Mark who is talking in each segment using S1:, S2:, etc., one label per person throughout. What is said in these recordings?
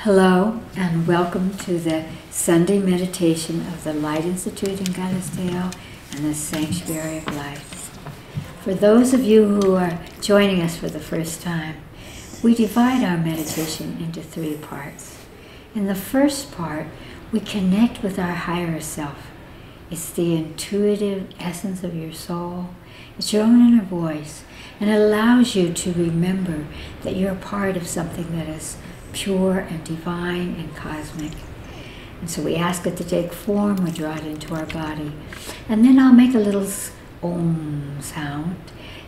S1: Hello and welcome to the Sunday meditation of the Light Institute in Galisteo and the Sanctuary of Light. For those of you who are joining us for the first time, we divide our meditation into 3 parts. In the first part, we connect with our higher self. It's the intuitive essence of your soul. It's your own inner voice, and it allows you to remember that you're part of something that is pure and divine and cosmic. And so we ask it to take form, we draw it into our body. And then I'll make a little om sound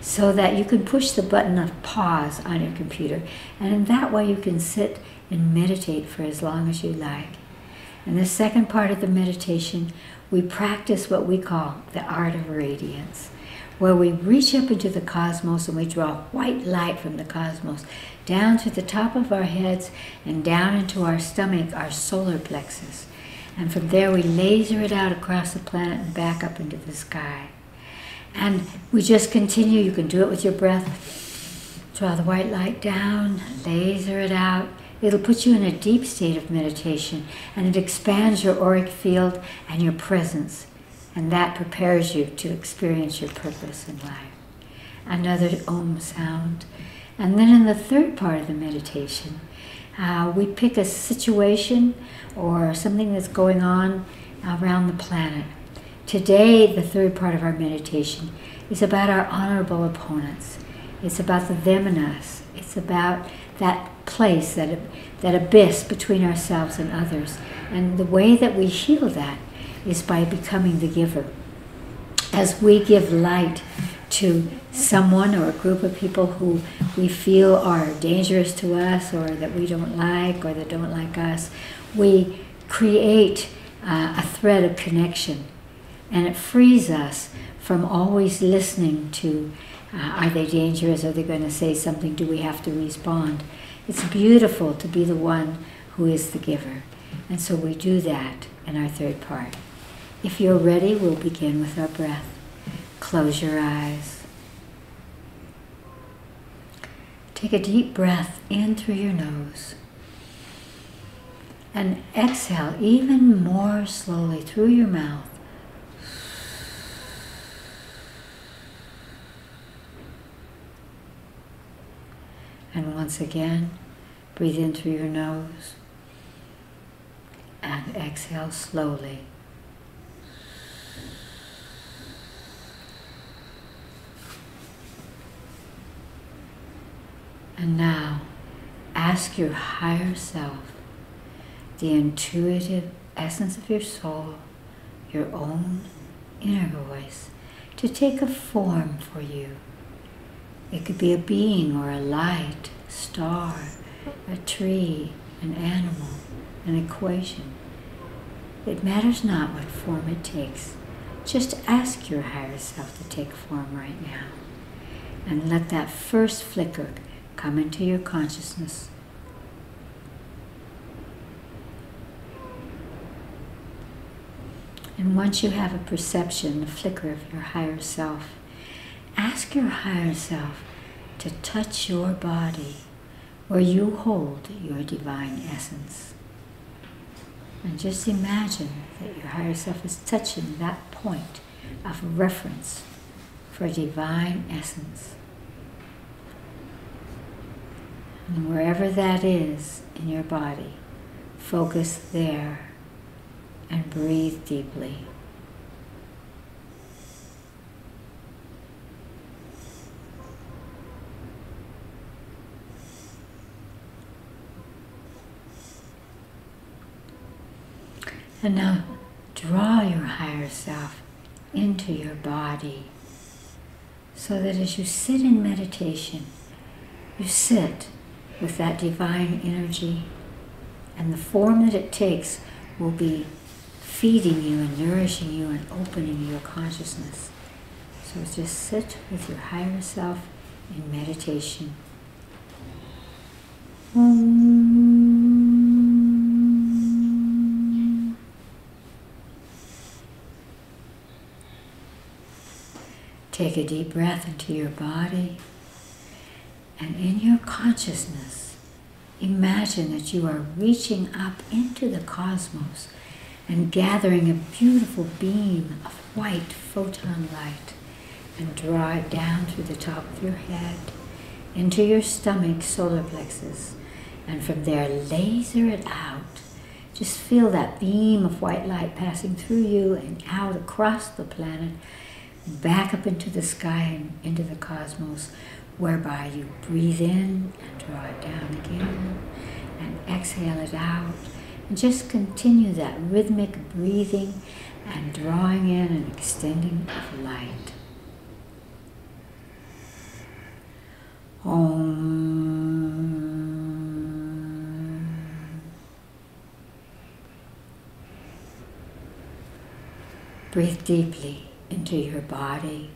S1: so that you can push the button of pause on your computer. And in that way you can sit and meditate for as long as you like. In the second part of the meditation, we practice what we call the art of radiance, where we reach up into the cosmos and we draw white light from the cosmos down to the top of our heads and down into our stomach, our solar plexus. And from there we laser it out across the planet and back up into the sky. And we just continue. You can do it with your breath. Draw the white light down, laser it out. It'll put you in a deep state of meditation, and it expands your auric field and your presence. And that prepares you to experience your purpose in life. Another om sound. And then in the third part of the meditation, we pick a situation or something that's going on around the planet. Today, the third part of our meditation is about our honorable opponents. It's about the them and us. It's about that place, that abyss between ourselves and others. And the way that we heal that is by becoming the giver. As we give light to someone or a group of people who we feel are dangerous to us or that we don't like or that don't like us, we create a thread of connection, and it frees us from always listening to are they dangerous, are they going to say something, do we have to respond? It's beautiful to be the one who is the giver, and so we do that in our third part. If you're ready, we'll begin with our breath. Close your eyes. Take a deep breath in through your nose. And exhale even more slowly through your mouth. And once again, breathe in through your nose. And exhale slowly. And now, ask your higher self, the intuitive essence of your soul, your own inner voice, to take a form for you. It could be a being or a light, a star, a tree, an animal, an equation. It matters not what form it takes. Just ask your higher self to take form right now. And let that first flicker come into your consciousness. And once you have a perception, a flicker of your higher self, ask your higher self to touch your body where you hold your divine essence. And just imagine that your higher self is touching that point of reference for divine essence. And wherever that is in your body, focus there and breathe deeply. And now draw your higher self into your body so that as you sit in meditation, you sit with that divine energy, and the form that it takes will be feeding you and nourishing you and opening your consciousness. So just sit with your higher self in meditation. Take a deep breath into your body, and in your consciousness, imagine that you are reaching up into the cosmos and gathering a beautiful beam of white photon light and draw it down through the top of your head into your stomach, solar plexus, and from there laser it out. Just feel that beam of white light passing through you and out across the planet, back up into the sky and into the cosmos, whereby you breathe in and draw it down again and exhale it out. And just continue that rhythmic breathing and drawing in and extending of light. Om. Breathe deeply into your body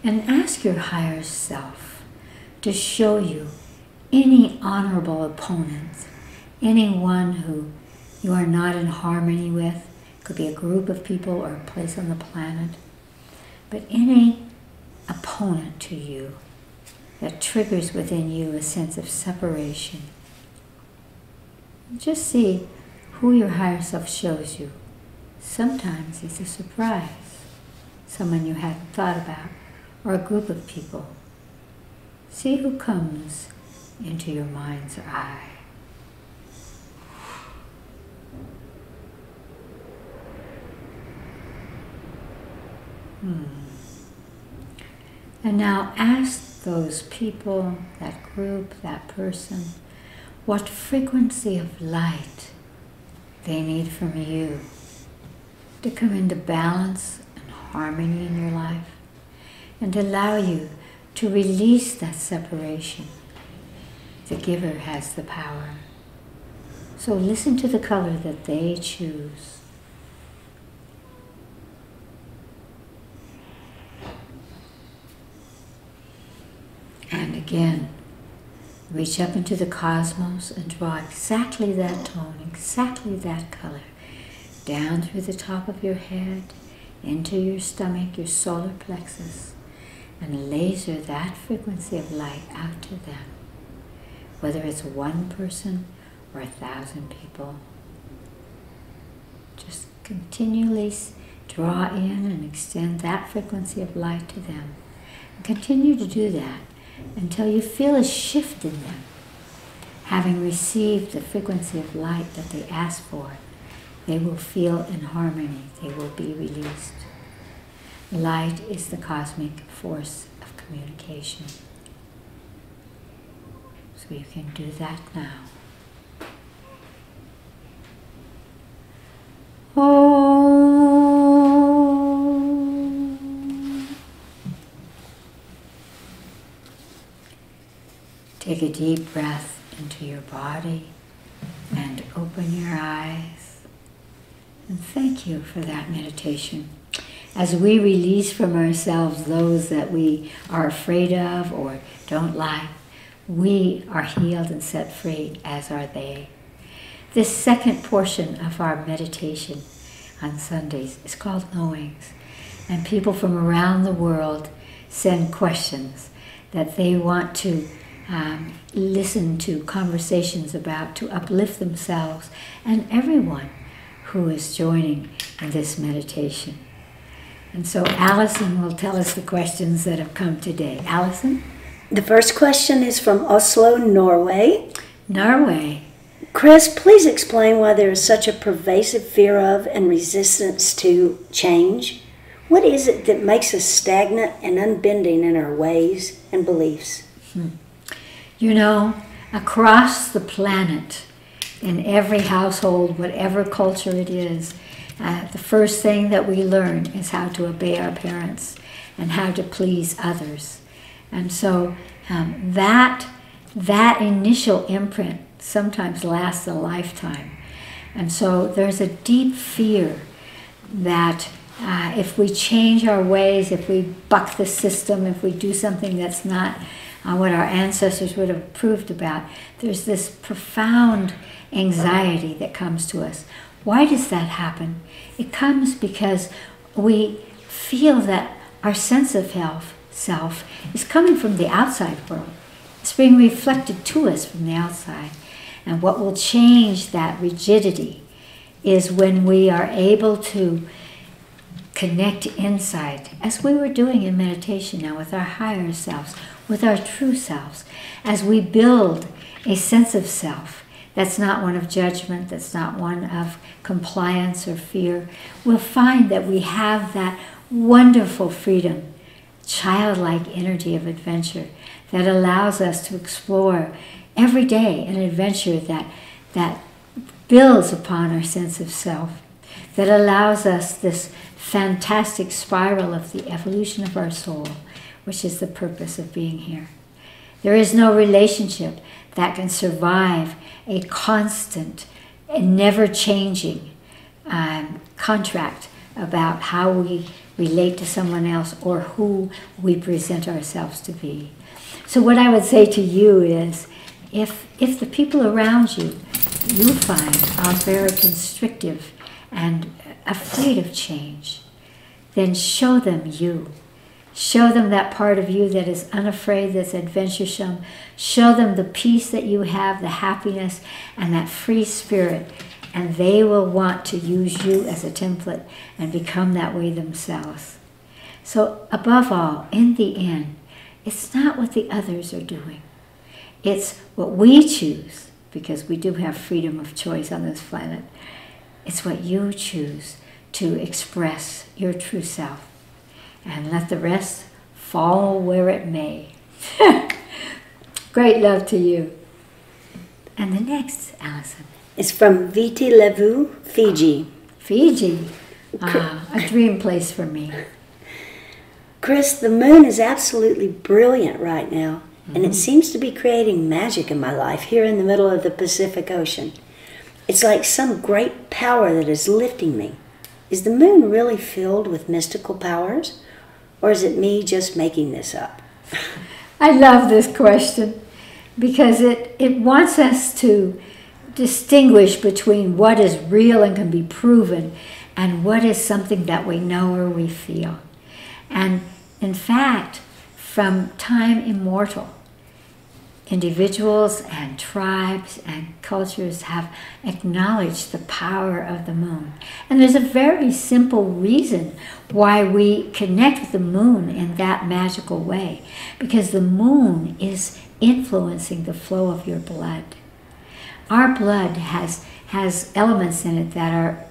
S1: and ask your higher self to show you any honorable opponent, anyone who you are not in harmony with. It could be a group of people or a place on the planet, but any opponent to you that triggers within you a sense of separation. Just see who your higher self shows you. Sometimes it's a surprise, someone you hadn't thought about, or a group of people. See who comes into your mind's eye. And now ask those people, that group, that person, what frequency of light they need from you to come into balance and harmony in your life and allow you to release that separation. The giver has the power. So listen to the color that they choose. And again, reach up into the cosmos and draw exactly that tone, exactly that color, down through the top of your head, into your stomach, your solar plexus, and laser that frequency of light out to them, whether it's one person or 1,000 people. Just continually draw in and extend that frequency of light to them. And continue to do that until you feel a shift in them, having received the frequency of light that they asked for. They will feel in harmony. They will be released. Light is the cosmic force of communication. So you can do that now. Om. Take a deep breath into your body and open your eyes. And thank you for that meditation. As we release from ourselves those that we are afraid of or don't like, we are healed and set free, as are they. This second portion of our meditation on Sundays is called Knowings. And people from around the world send questions that they want to listen to conversations about, to uplift themselves and everyone who is joining in this meditation. And so Allison will tell us the questions that have come today. Allison?
S2: The first question is from Oslo, Norway.
S1: Norway.
S2: Chris, please explain why there is such a pervasive fear of and resistance to change. What is it that makes us stagnant and unbending in our ways and beliefs?
S1: You know, across the planet, in every household, whatever culture it is, the first thing that we learn is how to obey our parents and how to please others. And so that initial imprint sometimes lasts a lifetime. And so there's a deep fear that if we change our ways, if we buck the system, if we do something that's not what our ancestors would have approved about, there's this profound anxiety that comes to us. Why does that happen? It comes because we feel that our sense of self is coming from the outside world. It's being reflected to us from the outside. And what will change that rigidity is when we are able to connect inside, as we were doing in meditation now, with our higher selves, with our true selves, as we build a sense of self that's not one of judgment, that's not one of compliance or fear. We'll find that we have that wonderful freedom, childlike energy of adventure that allows us to explore every day an adventure that builds upon our sense of self, that allows us this fantastic spiral of the evolution of our soul, which is the purpose of being here. There is no relationship that can survive a constant and never-changing contract about how we relate to someone else or who we present ourselves to be. So what I would say to you is, if the people around you find are very constrictive and afraid of change, then show them you. Show them that part of you that is unafraid, that's adventuresome. Show them the peace that you have, the happiness, and that free spirit. And they will want to use you as a template and become that way themselves. So above all, in the end, it's not what the others are doing. It's what we choose, because we do have freedom of choice on this planet. It's what you choose to express your true self. And let the rest fall where it may. Great love to you. And the next, Allison.
S2: It's from Viti Levu, Fiji.
S1: Fiji. A dream place for me.
S2: Chris, the moon is absolutely brilliant right now, and it seems to be creating magic in my life here in the middle of the Pacific Ocean. It's like some great power that is lifting me. Is the moon really filled with mystical powers? Or is it me just making this up?
S1: I love this question because it wants us to distinguish between what is real and can be proven and what is something that we know or we feel. And in fact, from time immemorial, individuals and tribes and cultures have acknowledged the power of the moon. And there's a very simple reason why we connect with the moon in that magical way. Because the moon is influencing the flow of your blood. Our blood has elements in it that are,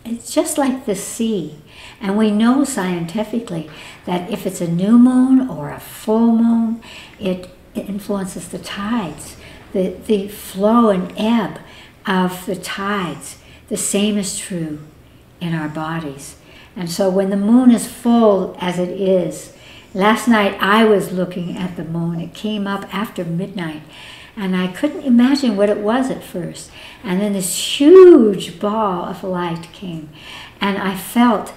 S1: it's just like the sea. And we know scientifically that if it's a new moon or a full moon, it influences the tides, the flow and ebb of the tides. The same is true in our bodies. And so when the moon is full, as it is, last night I was looking at the moon. It came up after midnight, and I couldn't imagine what it was at first. And then this huge ball of light came, and I felt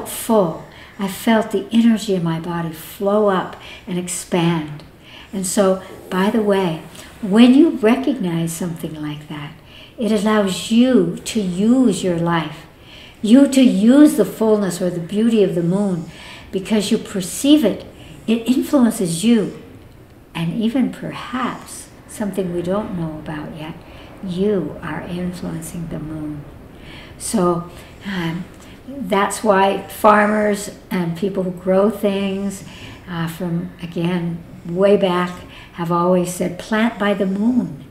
S1: full. I felt the energy in my body flow up and expand. And so, by the way, when you recognize something like that, it allows you to use your life, you to use the fullness or the beauty of the moon, because you perceive it. It influences you, and even perhaps something we don't know about yet, you are influencing the moon. So that's why farmers and people who grow things from, again, way back have always said, plant by the moon,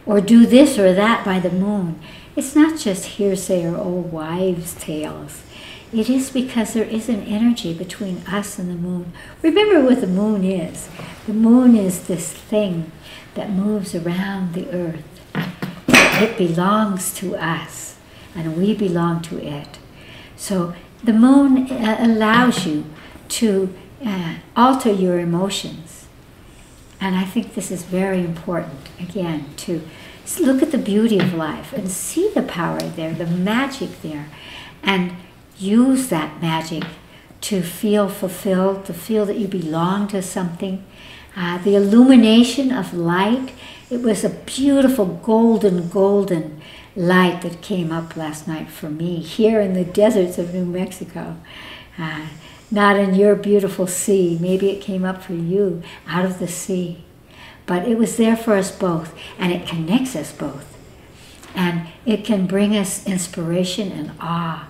S1: or do this or that by the moon. It's not just hearsay or old wives' tales. It is because there is an energy between us and the moon. Remember what the moon is. The moon is this thing that moves around the earth. It belongs to us, and we belong to it. So the moon allows you to alter your emotions. And I think this is very important, again, to look at the beauty of life and see the power there, the magic there, and use that magic to feel fulfilled, to feel that you belong to something. The illumination of light, it was a beautiful golden light that came up last night for me here in the deserts of New Mexico. Not in your beautiful sea. Maybe it came up for you out of the sea. but it was there for us both, and it connects us both. And it can bring us inspiration and awe.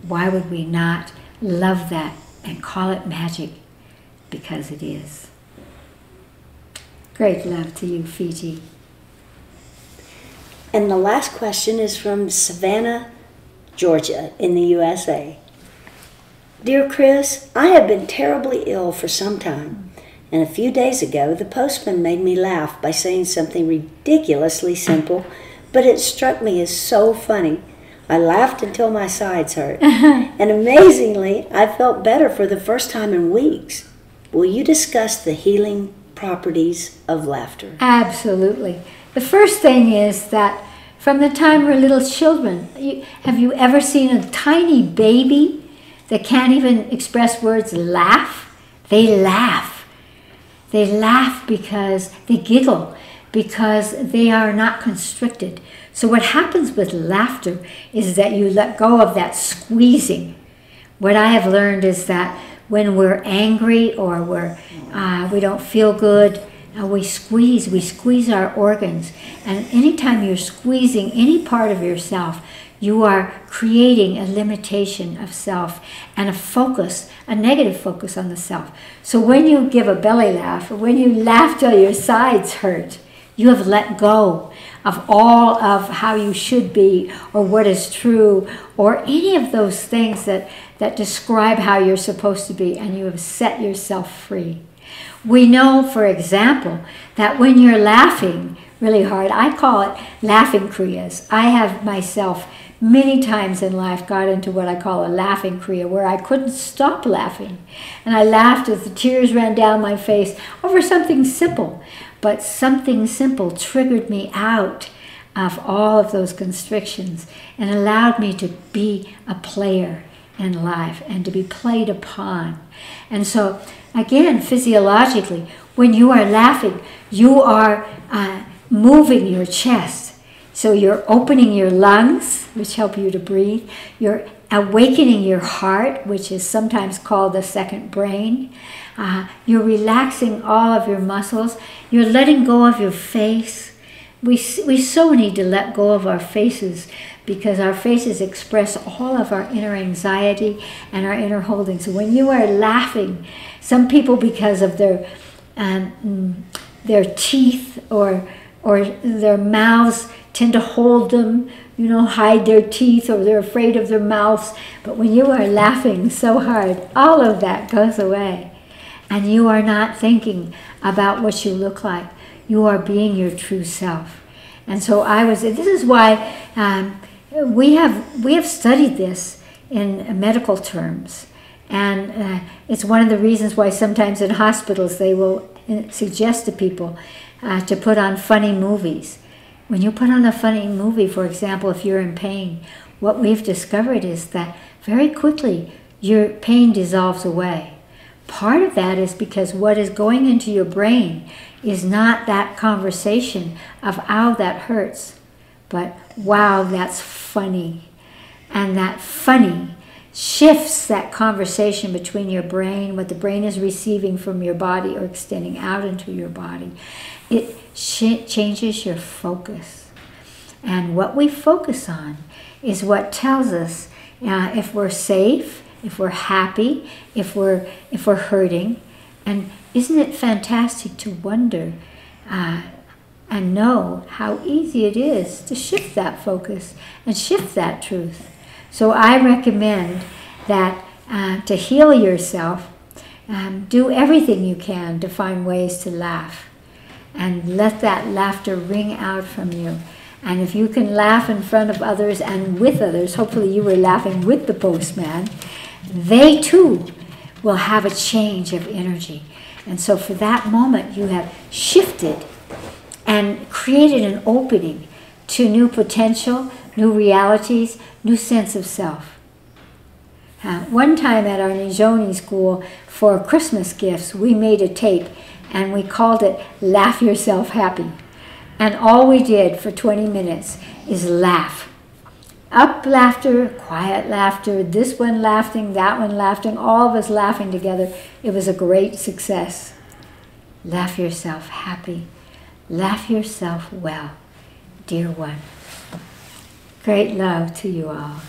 S1: Why would we not love that and call it magic? Because it is. Great love to you, Fiji.
S2: And the last question is from Savannah, Georgia, in the U.S.A. Dear Chris, I have been terribly ill for some time, and a few days ago the postman made me laugh by saying something ridiculously simple, but it struck me as so funny. I laughed until my sides hurt, and amazingly, I felt better for the first time in weeks. Will you discuss the healing properties of laughter?
S1: Absolutely. The first thing is that from the time we're little children, have you ever seen a tiny baby that can't even express words laugh? They laugh. They laugh because they giggle, because they are not constricted. So what happens with laughter is that you let go of that squeezing. What I have learned is that when we're angry or we don't feel good, we squeeze our organs. And anytime you're squeezing any part of yourself, you are creating a limitation of self and a focus, a negative focus on the self. So when you give a belly laugh, or when you laugh till your sides hurt, you have let go of all of how you should be or what is true or any of those things that describe how you're supposed to be, and you have set yourself free. We know, for example, that when you're laughing really hard, I call it laughing kriyas. I have myself many times in life got into what I call a laughing kriya, where I couldn't stop laughing. And I laughed as the tears ran down my face over something simple. But something simple triggered me out of all of those constrictions and allowed me to be a player in life and to be played upon. And so, again, physiologically, when you are laughing, you are moving your chest. So you're opening your lungs, which help you to breathe. You're awakening your heart, which is sometimes called the second brain. You're relaxing all of your muscles. You're letting go of your face. We so need to let go of our faces, because our faces express all of our inner anxiety and our inner holdings. So when you are laughing, some people, because of their teeth or their mouths, tend to hold them, hide their teeth, or they're afraid of their mouths. But when you are laughing so hard, all of that goes away. And you are not thinking about what you look like. You are being your true self. And so this is why we have studied this in medical terms. And it's one of the reasons why sometimes in hospitals they will suggest to people to put on funny movies. When you put on a funny movie, for example, if you're in pain, what we've discovered is that very quickly your pain dissolves away. Part of that is because what is going into your brain is not that conversation of, ow, that hurts, but wow, that's funny. And that funny shifts that conversation between your brain, what the brain is receiving from your body or extending out into your body. It changes your focus. And what we focus on is what tells us if we're safe, if we're happy, if we're hurting. And isn't it fantastic to wonder and know how easy it is to shift that focus and shift that truth? So I recommend that to heal yourself, do everything you can to find ways to laugh. And let that laughter ring out from you. And if you can laugh in front of others and with others, hopefully you were laughing with the postman, they too will have a change of energy. And so for that moment, you have shifted and created an opening to new potential, new realities, new sense of self. One time at our Nijoni school for Christmas gifts, we made a tape and we called it Laugh Yourself Happy. And all we did for 20 minutes is laugh. Up laughter, quiet laughter, this one laughing, that one laughing, all of us laughing together. It was a great success. Laugh yourself happy. Laugh yourself well, dear one. Great love to you all.